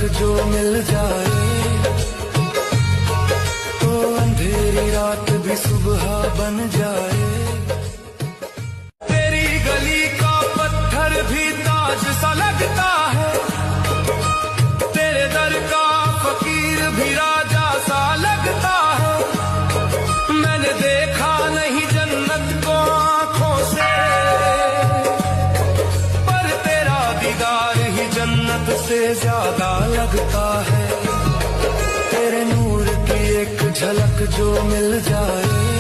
जो मिल जाए तो अंधेरी रात भी सुबह बन जाए। तेरी गली का पत्थर भी ताज सा लगता है, तेरे दर का फकीर भी राजा सा लगता है। मैंने देखा नहीं जन्नत को आंखों से, पर तेरा दीदार ही जन्नत से ज्यादा लगता है। तेरे नूर की एक झलक जो मिल जाए